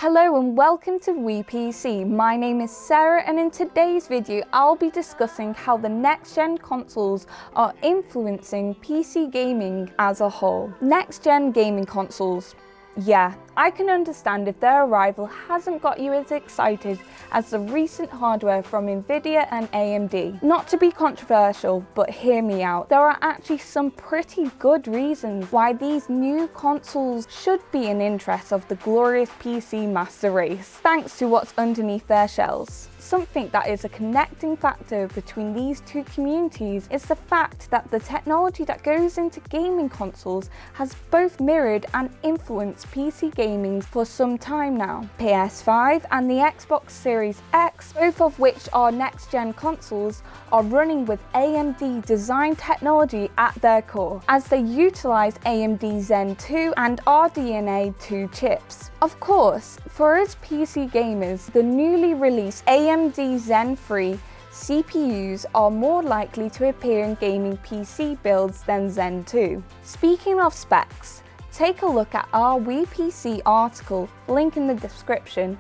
Hello and welcome to WePC. My name is Sarah, and in today's video I'll be discussing how the next-gen consoles are influencing PC gaming as a whole. Next-gen gaming consoles. Yeah, I can understand if their arrival hasn't got you as excited as the recent hardware from Nvidia and AMD. Not to be controversial, but hear me out. There are actually some pretty good reasons why these new consoles should be in interest of the glorious PC master race, thanks to what's underneath their shells. Something that is a connecting factor between these two communities is the fact that the technology that goes into gaming consoles has both mirrored and influenced PC gaming for some time now. PS5 and the Xbox Series X, both of which are next-gen consoles, are running with AMD design technology at their core, as they utilize AMD Zen 2 and RDNA 2 chips. Of course, for us PC gamers, the newly released AMD Zen 3 CPUs are more likely to appear in gaming PC builds than Zen 2. Speaking of specs, take a look at our WePC article, link in the description.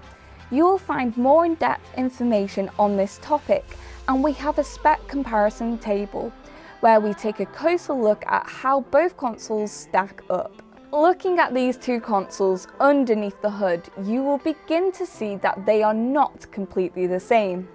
You will find more in-depth information on this topic, and we have a spec comparison table where we take a closer look at how both consoles stack up. Looking at these two consoles underneath the hood, you will begin to see that they are not completely the same.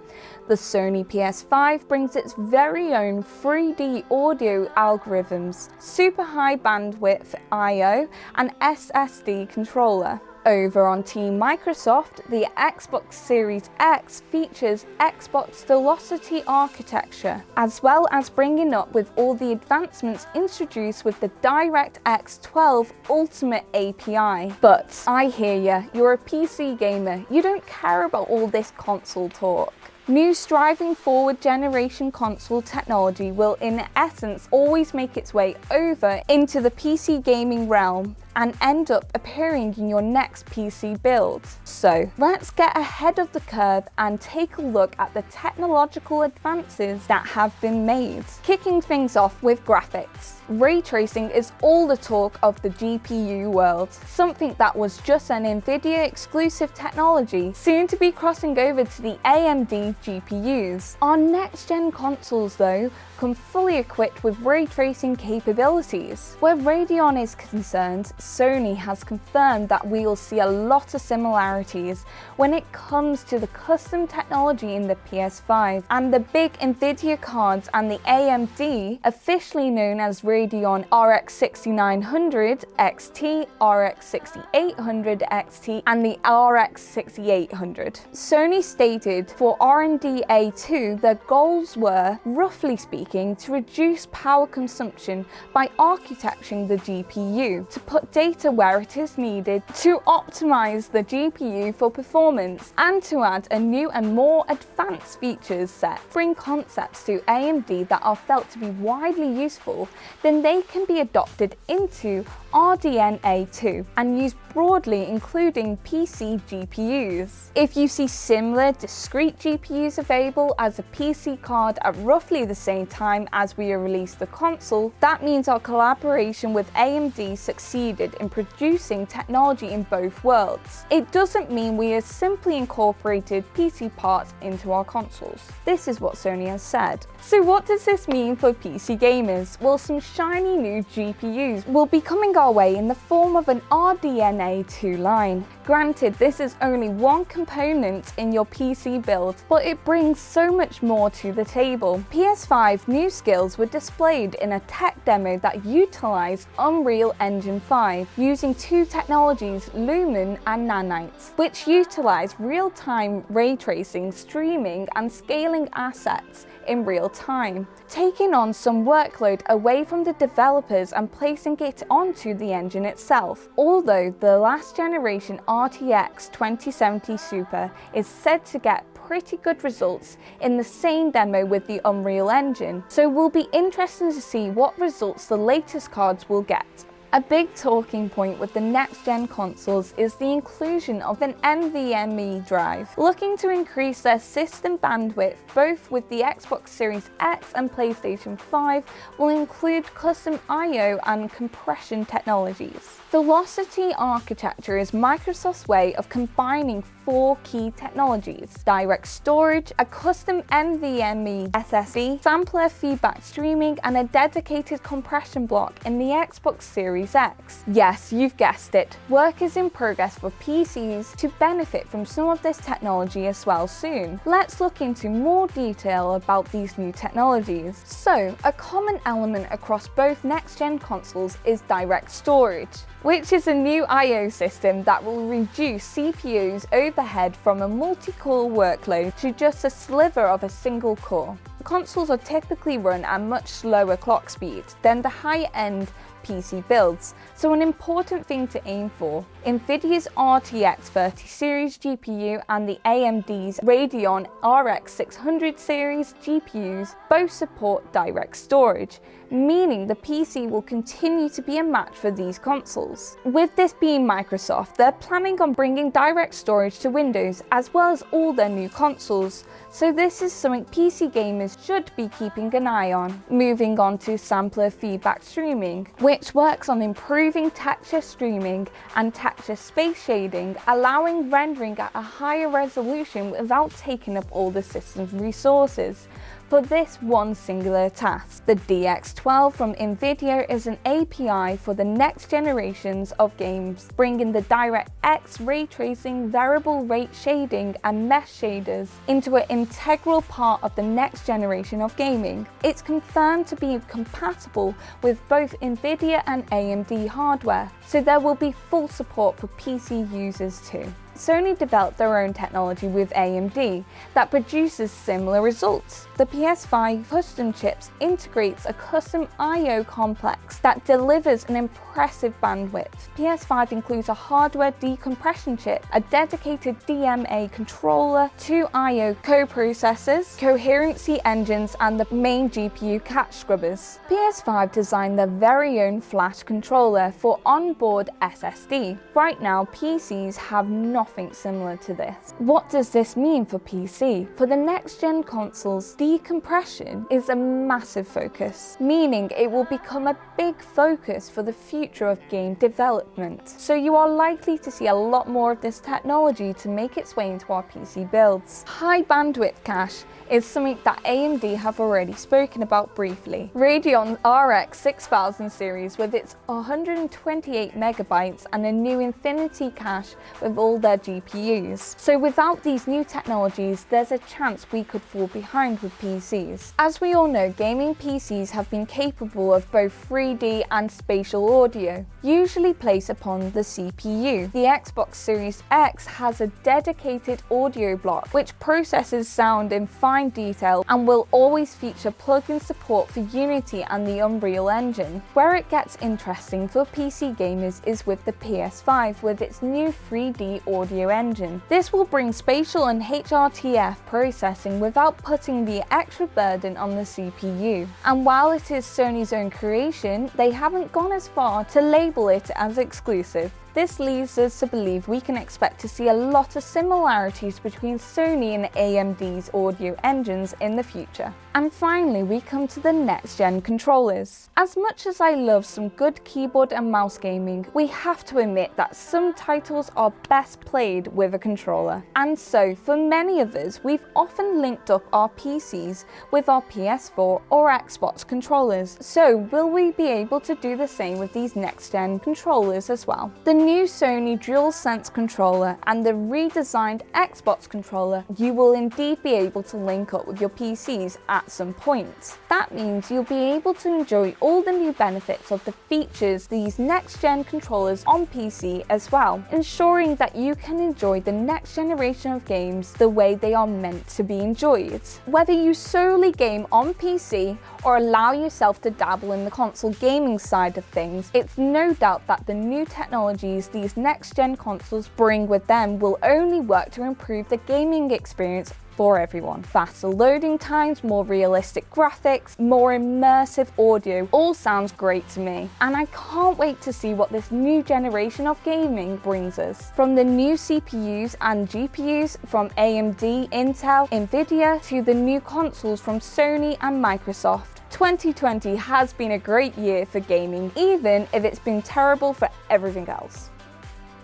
The Sony PS5 brings its very own 3D audio algorithms, super high bandwidth I/O and SSD controller. Over on Team Microsoft, the Xbox Series X features Xbox Velocity architecture, as well as bringing up with all the advancements introduced with the DirectX 12 Ultimate API. But I hear ya, you're a PC gamer, you don't care about all this console talk. New striving forward generation console technology will in essence always make its way over into the PC gaming realm and end up appearing in your next PC build. So let's get ahead of the curve and take a look at the technological advances that have been made. Kicking things off with graphics. Ray tracing is all the talk of the GPU world, something that was just an Nvidia exclusive technology, soon to be crossing over to the AMD GPUs. Our next-gen consoles though come fully equipped with ray tracing capabilities. Where Radeon is concerned, Sony has confirmed that we will see a lot of similarities when it comes to the custom technology in the PS5 and the big Nvidia cards, and the AMD, officially known as Radeon RX 6900 XT, RX 6800 XT and the RX 6800. Sony stated for R&D A2 their goals were, roughly speaking, to reduce power consumption by architecting the GPU, to put data where it is needed, to optimize the GPU for performance, and to add a new and more advanced features set. Bring concepts to AMD that are felt to be widely useful, then they can be adopted into RDNA 2 and used broadly, including PC GPUs. If you see similar discrete GPUs available as a PC card at roughly the same time as we released the console, that means our collaboration with AMD succeeded in producing technology in both worlds. It doesn't mean we have simply incorporated PC parts into our consoles. This is what Sony has said. So what does this mean for PC gamers? Well, some shiny new GPUs will be coming our way in the form of an RDNA 2 line. Granted, this is only one component in your PC build, but it brings so much more to the table. PS5 new skills were displayed in a tech demo that utilized Unreal Engine 5 using two technologies, Lumen and Nanite, which utilize real-time ray tracing, streaming and scaling assets in real time, taking on some workload away from the developers and placing it onto the engine itself. Although the last generation RTX 2070 Super is said to get pretty good results in the same demo with the Unreal Engine, so we'll be interested to see what results the latest cards will get. A big talking point with the next-gen consoles is the inclusion of an NVMe drive. Looking to increase their system bandwidth, both with the Xbox Series X and PlayStation 5, will include custom I/O and compression technologies. Velocity architecture is Microsoft's way of combining 4 key technologies: direct storage, a custom NVMe SSD, sampler feedback streaming, and a dedicated compression block in the Xbox Series X. Yes, you've guessed it, work is in progress for PCs to benefit from some of this technology as well soon. Let's look into more detail about these new technologies. So, a common element across both next-gen consoles is direct storage, which is a new I/O system that will reduce CPU's overhead from a multi-core workload to just a sliver of a single core. Consoles are typically run at much slower clock speed than the high-end PC builds, so an important thing to aim for. Nvidia's RTX 30 series GPU and the AMD's Radeon RX 600 series GPUs both support direct storage, meaning the PC will continue to be a match for these consoles. With this being Microsoft, they're planning on bringing direct storage to Windows as well as all their new consoles, so this is something PC gamers should be keeping an eye on. Moving on to sampler feedback streaming, which works on improving texture streaming and texture space shading, allowing rendering at a higher resolution without taking up all the system's resources. For this one singular task, the DX12 from Nvidia is an API for the next generations of games, bringing the DirectX ray tracing, variable rate shading, and mesh shaders into an integral part of the next generation of gaming. It's confirmed to be compatible with both Nvidia and AMD hardware, so there will be full support for PC users too. Sony developed their own technology with AMD that produces similar results. The PS5 custom chips integrates a custom I/O complex that delivers an impressive bandwidth. PS5 includes a hardware decompression chip, a dedicated DMA controller, 2 I/O co-processors, coherency engines, and the main GPU cache scrubbers. PS5 designed their very own flash controller for onboard SSD. Right now, PCs have nothing similar to this. What does this mean for PC? For the next-gen consoles, decompression is a massive focus, meaning it will become a big focus for the future of game development. So you are likely to see a lot more of this technology to make its way into our PC builds. High bandwidth cache is something that AMD have already spoken about briefly. Radeon RX 6000 series with its 128 megabytes and a new Infinity cache with all their GPUs. So without these new technologies, there's a chance we could fall behind with PCs. As we all know, gaming PCs have been capable of both 3D and spatial audio, usually placed upon the CPU. The Xbox Series X has a dedicated audio block which processes sound in fine detail and will always feature plugin support for Unity and the Unreal Engine. Where it gets interesting for PC gamers is with the PS5 with its new 3D audio engine. This will bring spatial and HRTF processing without putting the extra burden on the CPU. And while it is Sony's own creation, they haven't gone as far to label it as exclusive. This leads us to believe we can expect to see a lot of similarities between Sony and AMD's audio engines in the future. And finally, we come to the next-gen controllers. As much as I love some good keyboard and mouse gaming, we have to admit that some titles are best played with a controller. And so, for many of us, we've often linked up our PCs with our PS4 or Xbox controllers. So, will we be able to do the same with these next-gen controllers as well? The new Sony DualSense controller and the redesigned Xbox controller, you will indeed be able to link up with your PCs at some point. That means you'll be able to enjoy all the new benefits of the features these next-gen controllers on PC as well, ensuring that you can enjoy the next generation of games the way they are meant to be enjoyed. Whether you solely game on PC or allow yourself to dabble in the console gaming side of things, it's no doubt that the new technologies these next-gen consoles bring with them will only work to improve the gaming experience for everyone. Faster loading times, more realistic graphics, more immersive audio, all sounds great to me. And I can't wait to see what this new generation of gaming brings us. From the new CPUs and GPUs from AMD, Intel, Nvidia, to the new consoles from Sony and Microsoft. 2020 has been a great year for gaming, even if it's been terrible for everything else.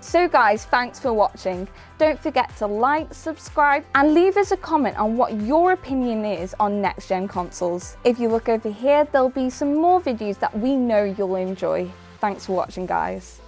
So guys, thanks for watching. Don't forget to like, subscribe, and leave us a comment on what your opinion is on next-gen consoles. If you look over here, there'll be some more videos that we know you'll enjoy. Thanks for watching, guys.